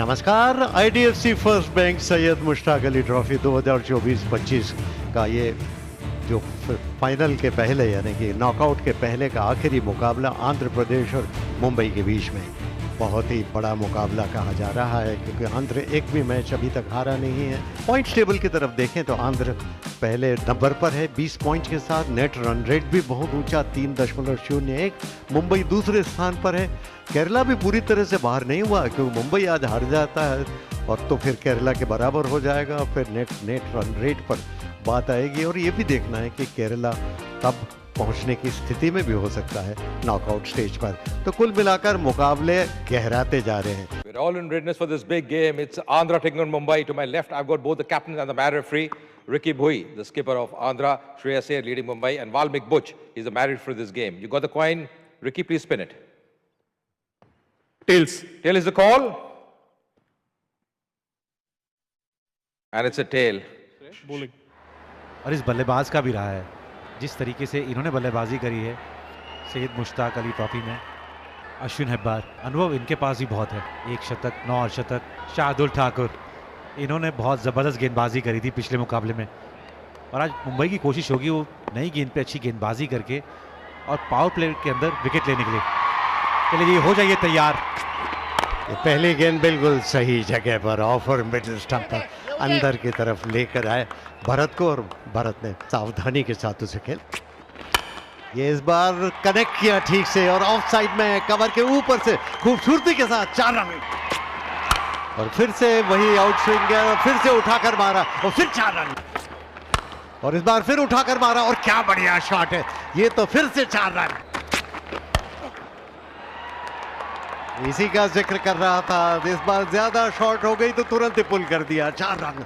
नमस्कार। IDFC first bank Syed Mushtaq Ali trophy 2024-25 का ये जो फाइनल के पहले यानी कि नॉकआउट के पहले का आखिरी मुकाबला आंध्र प्रदेश और मुंबई के बीच में बहुत ही बड़ा मुकाबला कहा जा रहा है, क्योंकि आंध्र एक भी मैच अभी तक हारा नहीं है। पॉइंट्स टेबल की तरफ देखें तो आंध्र पहले नंबर पर है 20 पॉइंट के साथ। नेट रन रेट भी बहुत ऊंचा 3.01। मुंबई दूसरे स्थान पर है। केरला भी पूरी तरह से बाहर नहीं हुआ, क्योंकि मुंबई आज हार जाता है और तो फिर केरला के बराबर हो जाएगा। फिर नेट रन रेट पर बात आएगी और ये भी देखना है कि केरला तब पहुंचने की स्थिति में भी हो सकता है नॉकआउट स्टेज पर। तो कुल मिलाकर मुकाबले गहराते जा रहे हैं। We're all in readiness for this big game. It's Andhra taking on Mumbai. To my left, I've got both the captains and the match referee, Ricky Bhui, the skipper of Andhra, Shreyas Iyer leading Mumbai, and Valmik Butch is the match for this game. You got the coin. Ricky, please spin it. Tails. Tail is the call. And it's a tail. Bowling. और इस बल्लेबाज का भी रहा है, जिस तरीके से इन्होंने बल्लेबाजी करी है सैयद मुश्ताक अली ट्रॉफी में। अश्विन हेब्बार, अनुभव इनके पास भी बहुत है। 1 शतक, 9 अर्धशतक। शार्दुल ठाकुर, इन्होंने बहुत ज़बरदस्त गेंदबाजी करी थी पिछले मुकाबले में, और आज मुंबई की कोशिश होगी वो नई गेंद पे अच्छी गेंदबाजी करके और पावर प्ले के अंदर विकेट लेने के लिए। चलिए जी, हो जाइए तैयार। ये पहली गेंद बिल्कुल सही जगह पर ऑफर मिडिल स्टंप पर अंदर की तरफ लेकर आए भरत को, और भरत ने सावधानी के साथ उसे खेल। ये इस बार कनेक्ट किया ठीक से और ऑफ साइड में कवर के ऊपर से खूबसूरती के साथ 4 रन, और फिर से वही आउट स्विंग गया और फिर से उठाकर मारा और फिर 4 रन, और इस बार फिर उठाकर मारा और क्या बढ़िया शॉट है ये, तो फिर से 4 रन। इसी का जिक्र कर रहा था, इस बार ज्यादा शॉट हो गई तो तुरंत ही पुल कर दिया। 4 रन।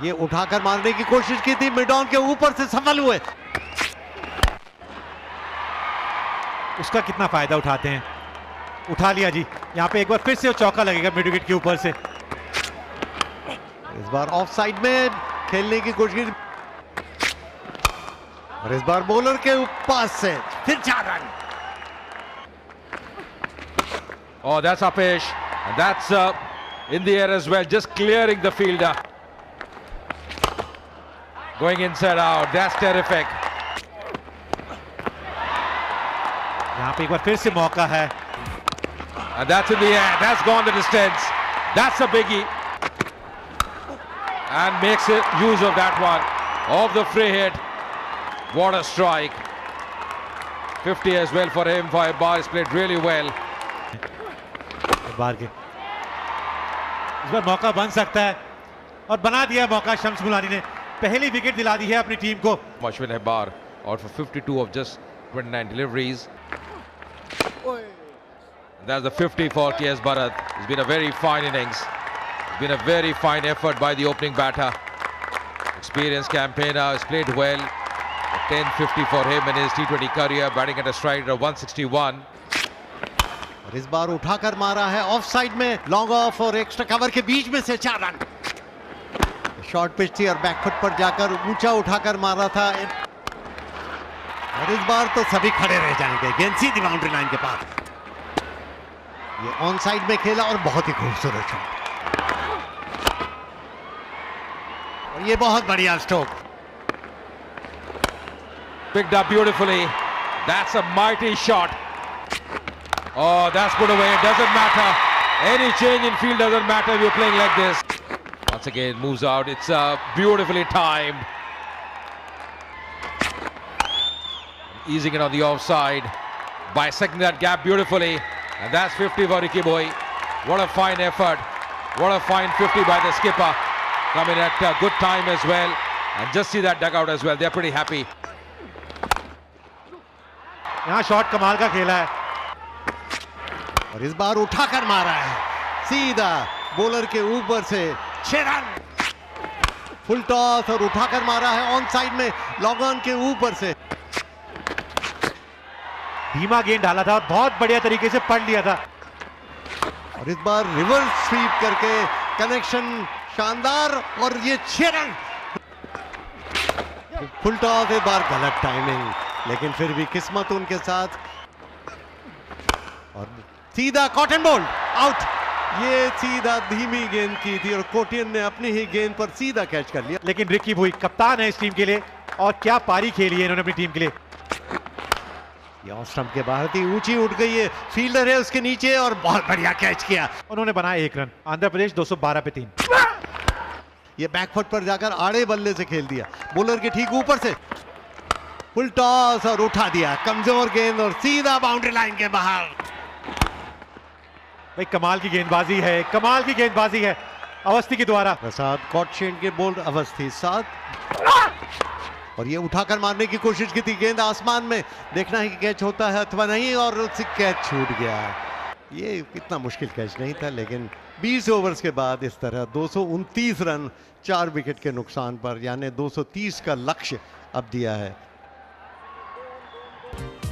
ये उठाकर मारने की कोशिश की थी, मिड ऑन के ऊपर से सफल हुए। उसका कितना फायदा उठाते हैं, उठा लिया जी। यहाँ पे एक बार फिर से चौका लगेगा मिड विकेट के ऊपर से। इस बार ऑफ साइड में खेलने की कोशिश, और इस बार बॉलर के पास से फिर 4 run. Oh, that's uppish. And that's in the air as well, just clearing the fielder. Going inside out. That's terrific. यहाँ पे एक बार फिर से मौका है, And that's in the air. That's gone the distance. That's a biggie. And makes it use of that one. Of the free hit. What a strike. 50 as well for him. 5 bars played really well. बार के इस बार मौका बन सकता है, और बना दिया मौका। शम्स मुलानी ने पहली विकेट दिला दी है अपनी टीम को। Ashwin Hebbar out for 52 of just 29 deliveries. That's the 50 for K.S. Bharat. It's been a very fine innings. It's been a very fine effort by the opening batter. Experienced campaigner, has played well. A 10-50 for him in his T20 career, batting at a stride of 161. और इस बार उठाकर मारा है of side में, long off और extra cover के बीच में से 4 रन। शॉर्ट पिच थी और बैकफुट पर जाकर ऊंचा उठाकर मारा था, और इस बार तो सभी खड़े रह जाएंगे। गेंद सीधी बाउंड्री लाइन के पास। ये ऑन साइड में खेला और बहुत ही खूबसूरत शॉट, और ये बहुत बढ़िया stroke. Picked up beautifully. That's a mighty shot. Oh, that's put away. It doesn't matter. Any change in field doesn't matter if you're playing like this. Once again, moves out. It's beautifully timed. Easing it on the offside. Bisecting that gap beautifully. And that's 50 for Ricky Bhui. What a fine effort. What a fine 50 by the skipper. Coming at a good time as well. And just see that dugout as well. They're pretty happy. यहाँ shot कमाल का खेला है, और इस बार उठाकर मारा है सीधा बॉलर के ऊपर से 6 रन। फुल टॉस और उठाकर मारा है ऑन साइड में, लॉन्ग ऑन के ऊपर से। धीमा गेंद डाला था, बहुत बढ़िया तरीके से पढ़ लिया था, और इस बार रिवर्स स्वीप करके कनेक्शन शानदार, और ये 6 रन। फुल टॉस, इस बार गलत टाइमिंग, लेकिन फिर भी किस्मत उनके साथ, और सीधा कॉटन बॉल आउट। ये सीधा धीमी गेंद की थी और कोटियन ने अपनी ही गेंद पर सीधा कैच कर लिया। लेकिन रिकी भुई कप्तान है इस टीम के लिए और क्या पारी खेली है इन्होंने अपनी टीम के लिए। ये ऑफ स्टंप के बाहर थी, ऊंची उठ गई है, फील्डर है उसके नीचे और बहुत बढ़िया कैच किया। उन्होंने बनाया 1 रन। आंध्र प्रदेश 212 पे 3। ये बैकफुट पर जाकर आड़े बल्ले से खेल दिया, बॉलर के ठीक ऊपर से फुल टॉस और उठा दिया, कमजोर गेंद और सीधा बाउंड्री लाइन के बाहर। भाई कमाल की गेंदबाजी है, कमाल की गेंदबाजी है अवस्थी के द्वारा। प्रसाद कॉटशेन के बोल्ड अवस्थी साथ, और ये उठाकर मारने की कोशिश की थी, गेंद आसमान में, देखना है कि कैच होता है अथवा नहीं, और उससे कैच छूट गया। ये इतना मुश्किल कैच नहीं था, लेकिन 20 ओवर्स के बाद इस तरह 229 रन 4 विकेट के नुकसान पर, यानी 230 का लक्ष्य अब दिया है।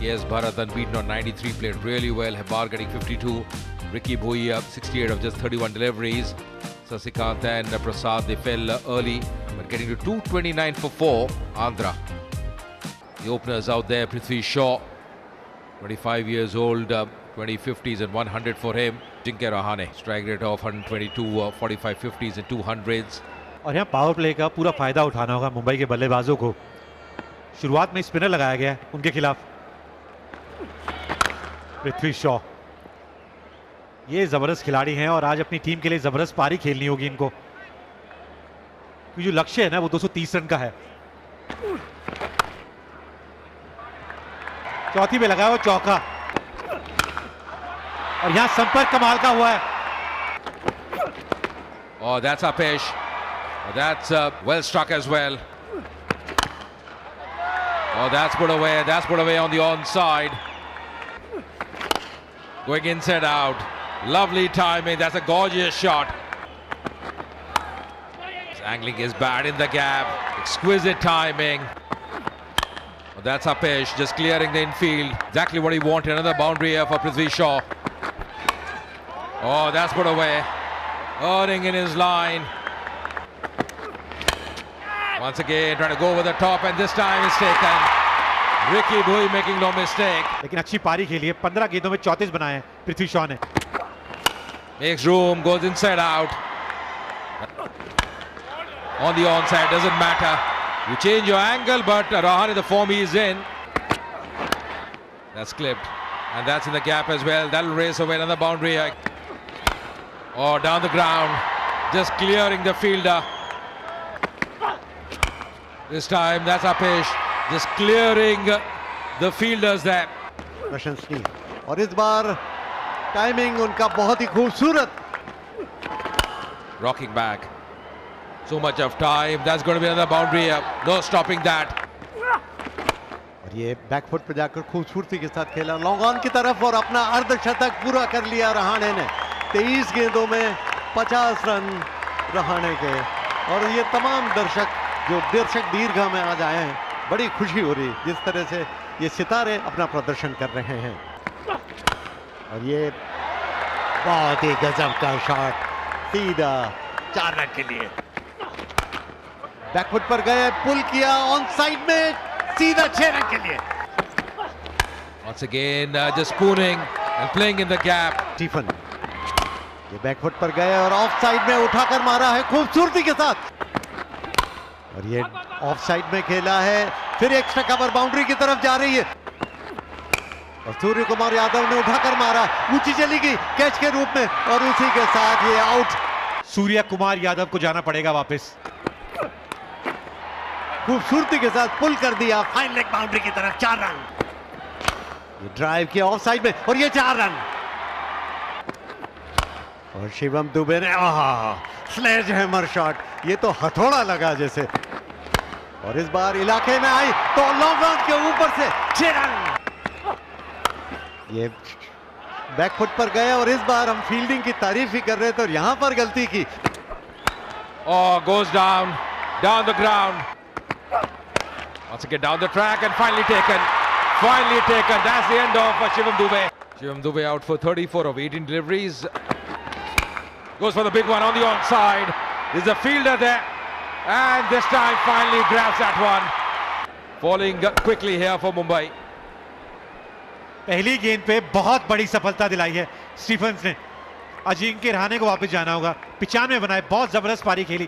Yes, Bharat unbeaten on 93, played really well. Hebar getting 52. Ricky Bhui 68 of just 31 deliveries. Sasikant and Prasad, they fell early, but getting to 229 for 4. Andhra. The openers out there, Prithvi Shaw, 25 years old, 20 50s and 100 for him. Jinkya Rahane, strike rate of 122, 45 50s and 200s. और यहाँ power play का पूरा फायदा उठाना होगा मुंबई के बल्लेबाजों को। शुरुआत में स्पिनर लगाया गया है उनके खिलाफ। पृथ्वी शॉ ये जबरदस्त खिलाड़ी हैं और आज अपनी टीम के लिए जबरदस्त पारी खेलनी होगी इनको, क्योंकि जो लक्ष्य है ना वो 230 रन का है। चौथी पे लगाया वो चौका, और यहां संपर्क कमाल का हुआ है। Oh, that's Apesh. That's well struck as well. Oh, that's put away. That's put away on the onside. Going inside out. Lovely timing. That's a gorgeous shot. His angling is bad in the gap. Exquisite timing. Oh, that's Apesh just clearing the infield. Exactly what he wanted. Another boundary here for Prithvi Shaw. Oh, that's put away. Earning in his line. Once again trying to go over the top, and this time is taken. Ricky Bhui making no mistake. लेकिन अच्छी पारी खेली है, 15 गेंदों में 34 बनाए हैं पृथ्वी शॉ ने। Makes room, goes inside out. On the onside, doesn't matter. You change your angle, but Rahane, the form he is in. That's clipped, and that's in the gap as well. That'll race away another boundary. Oh, down the ground, just clearing the fielder. This time, that's Apesh, just clearing the fielders there. प्रशंसनीय, और इस बार timing उनका बहुत ही खूबसूरत। Rocking back. So much of time. That's going to be another boundary. No stopping that. और ये back foot पे जाकर खूबसूरती के साथ खेला लॉन्ग ऑन की तरफ, और अपना अर्धशतक पूरा कर लिया रहाणे ने। 23 गेंदों में 50 रन रहाणे के, और ये तमाम दर्शक दीर्घा में आज आए हैं, बड़ी खुशी हो रही जिस तरह से ये सितारे अपना प्रदर्शन कर रहे हैं। और ये बहुत ही गजब का शॉट, सीधा 4 रन के लिए। बैकफुट पर गए, पुल किया ऑन साइड में, सीधा 6 रन के लिए। Once again, just spooning and playing in the gap. Stephen ये बैकफुट पर गए और ऑफ साइड में उठाकर मारा है खूबसूरती के साथ, और ये ऑफ साइड में खेला है, फिर एक्स्ट्रा कवर बाउंड्री की तरफ जा रही है, और सूर्य कुमार यादव ने उठाकर मारा, ऊंची चली गई कैच के रूप में, और उसी के साथ ये आउट। सूर्य कुमार यादव को जाना पड़ेगा वापस। खूबसूरती के साथ पुल कर दिया फाइन लेग बाउंड्री की तरफ, 4 रन। ये ड्राइव किया ऑफ साइड में, और ये 4 रन। और शिवम दुबे ने स्लेज हैमर शॉट, ये तो हथौड़ा लगा जैसे, और इस बार इलाके में आई तो लॉन्ग ऑन के ऊपर से 6 रन। ये बैकफुट पर गए, और इस बार हम फील्डिंग की तारीफ ही कर रहे थे और यहां पर गलती की। Oh, goes down the ground. Once again down the track and finally taken. That's the end of Shivam Dube. Shivam Dube out for 34 of 18 deliveries. Goes for the big one on the onside. There's a fielder there, and this time finally grabs that one. Falling quickly here for Mumbai. पहली गेंद पे बहुत बड़ी सफलता दिलाई है Stephen's ने, अजिंक्य रहाणे को वापस जाना होगा। 95 बनाए, बहुत जबरदस्त पारी खेली।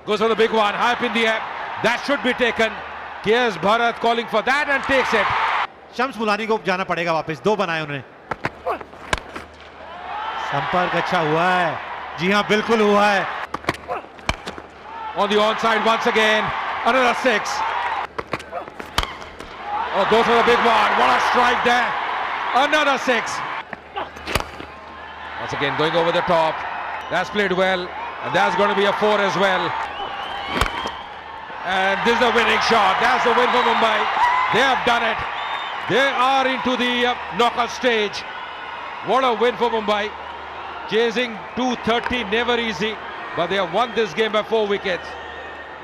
Goes for the big one, high up in the air. That should be taken. Here's Bharat calling for that and takes it. Shams Mulani को जाना पड़ेगा वापस। 2 बनाए उन्होंने। संपर्क अच्छा हुआ है। जी हाँ, बिल्कुल हुआ है। On the onside once again, another 6. Oh, goes for the big one. What a strike there. Another 6. Once again going over the top. That's played well. And that's going to be a 4 as well. And this is the winning shot. That's the win for Mumbai. They have done it. They are into the knockout stage. What a win for Mumbai. Chasing 230, never easy. But they have won this game by 4 wickets.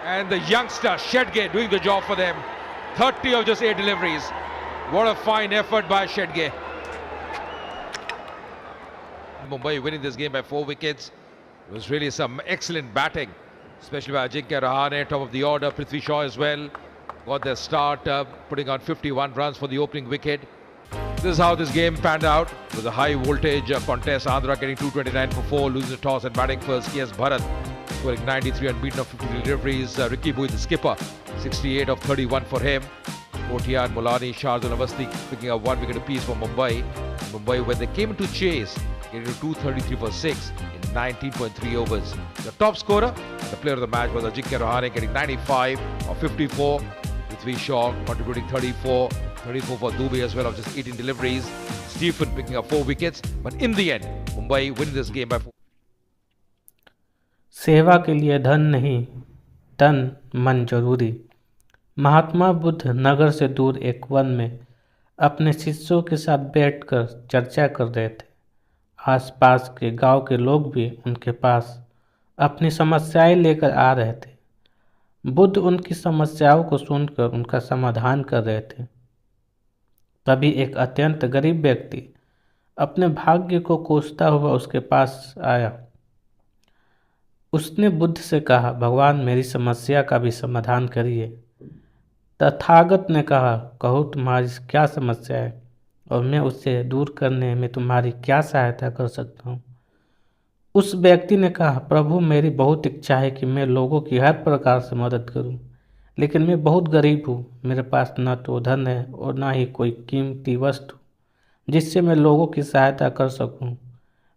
And the youngster, Shedge, doing the job for them. 30 of just 8 deliveries. What a fine effort by Shedge. Mumbai winning this game by 4 wickets. It was really some excellent batting, especially by Ajinkya Rahane, top of the order. Prithvi Shaw as well got their start, putting on 51 runs for the opening wicket. This is how this game panned out. It was a high voltage contest. Andhra getting 229 for 4, losing the toss and batting first. K.S. Bharat scoring 93 and beaten of 50 deliveries. Ricky Bui, the skipper, 68 of 31 for him. Kotian, Mulani, Shardul Avasti picking up 1 wicket apiece for Mumbai. Mumbai, when they came into chase, getting to 233 for 6 in 19.3 overs. The top scorer and the player of the match was Ajinkya Rahane, getting 95 of 54. Prithvi Shaw contributing 34 for Dubey as well of just 18 deliveries. Stephen picking up 4 wickets, but in the end, Mumbai winning this game by 4. सेवा के लिए धन नहीं, तन मन जरूरी। महात्मा बुद्ध नगर से दूर एक वन में अपने शिष्यों के साथ बैठकर चर्चा कर रहे थे। आसपास के गांव के लोग भी उनके पास अपनी समस्याएं लेकर आ रहे थे। बुद्ध उनकी समस्याओं को सुनकर उनका समाधान कर रहे थे। तभी एक अत्यंत गरीब व्यक्ति अपने भाग्य को कोसता हुआ उसके पास आया। उसने बुद्ध से कहा, भगवान मेरी समस्या का भी समाधान करिए। तथागत ने कहा, कहो तुम्हारी क्या समस्या है और मैं उससे दूर करने में तुम्हारी क्या सहायता कर सकता हूँ। उस व्यक्ति ने कहा, प्रभु मेरी बहुत इच्छा है कि मैं लोगों की हर प्रकार से मदद करूँ, लेकिन मैं बहुत गरीब हूँ। मेरे पास न तो धन है और न ही कोई कीमती वस्तु जिससे मैं लोगों की सहायता कर सकूँ।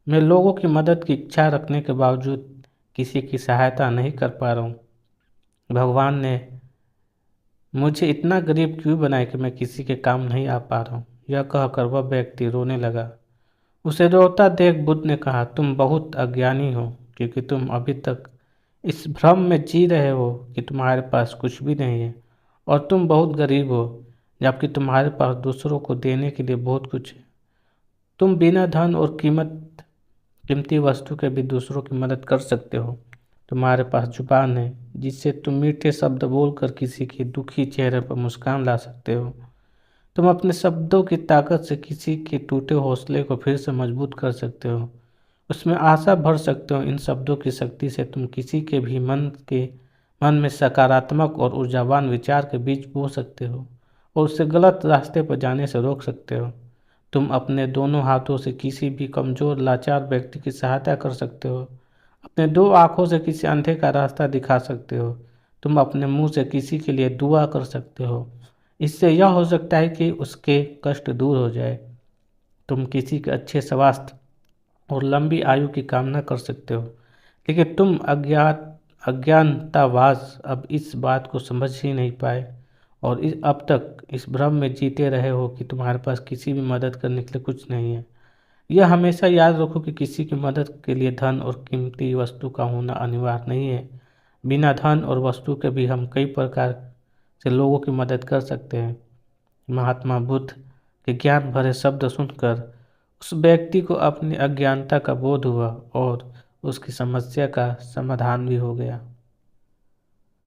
मैं लोगों की मदद की इच्छा रखने के बावजूद किसी की सहायता नहीं कर पा रहा हूँ। भगवान ने मुझे इतना गरीब क्यों बनाया कि मैं किसी के काम नहीं आ पा रहा हूँ। यह कहकर वह व्यक्ति रोने लगा। उसे रोता देख बुद्ध ने कहा, तुम बहुत अज्ञानी हो, क्योंकि तुम अभी तक इस भ्रम में जी रहे हो कि तुम्हारे पास कुछ भी नहीं है और तुम बहुत गरीब हो, जबकि तुम्हारे पास दूसरों को देने के लिए बहुत कुछ है। तुम बिना धन और कीमती वस्तु के भी दूसरों की मदद कर सकते हो। तुम्हारे पास जुबान है जिससे तुम मीठे शब्द बोलकर किसी के दुखी चेहरे पर मुस्कान ला सकते हो। तुम अपने शब्दों की ताकत से किसी के टूटे हौसले को फिर से मजबूत कर सकते हो, उसमें आशा भर सकते हो। इन शब्दों की शक्ति से तुम किसी के भी मन में सकारात्मक और ऊर्जावान विचार के बीज बो सकते हो और उसे गलत रास्ते पर जाने से रोक सकते हो। तुम अपने दोनों हाथों से किसी भी कमज़ोर लाचार व्यक्ति की सहायता कर सकते हो। अपने 2 आँखों से किसी अंधे का रास्ता दिखा सकते हो। तुम अपने मुंह से किसी के लिए दुआ कर सकते हो। इससे यह हो सकता है कि उसके कष्ट दूर हो जाए। तुम किसी के अच्छे स्वास्थ्य और लंबी आयु की कामना कर सकते हो, लेकिन तुम अज्ञानतावास अब इस बात को समझ ही नहीं पाए और अब तक इस भ्रम में जीते रहे हो कि तुम्हारे पास किसी भी मदद करने के लिए कुछ नहीं है। यह हमेशा याद रखो कि किसी की मदद के लिए धन और कीमती वस्तु का होना अनिवार्य नहीं है। बिना धन और वस्तु के भी हम कई प्रकार से लोगों की मदद कर सकते हैं। महात्मा बुद्ध के ज्ञान भरे शब्द सुनकर उस व्यक्ति को अपनी अज्ञानता का बोध हुआ और उसकी समस्या का समाधान भी हो गया।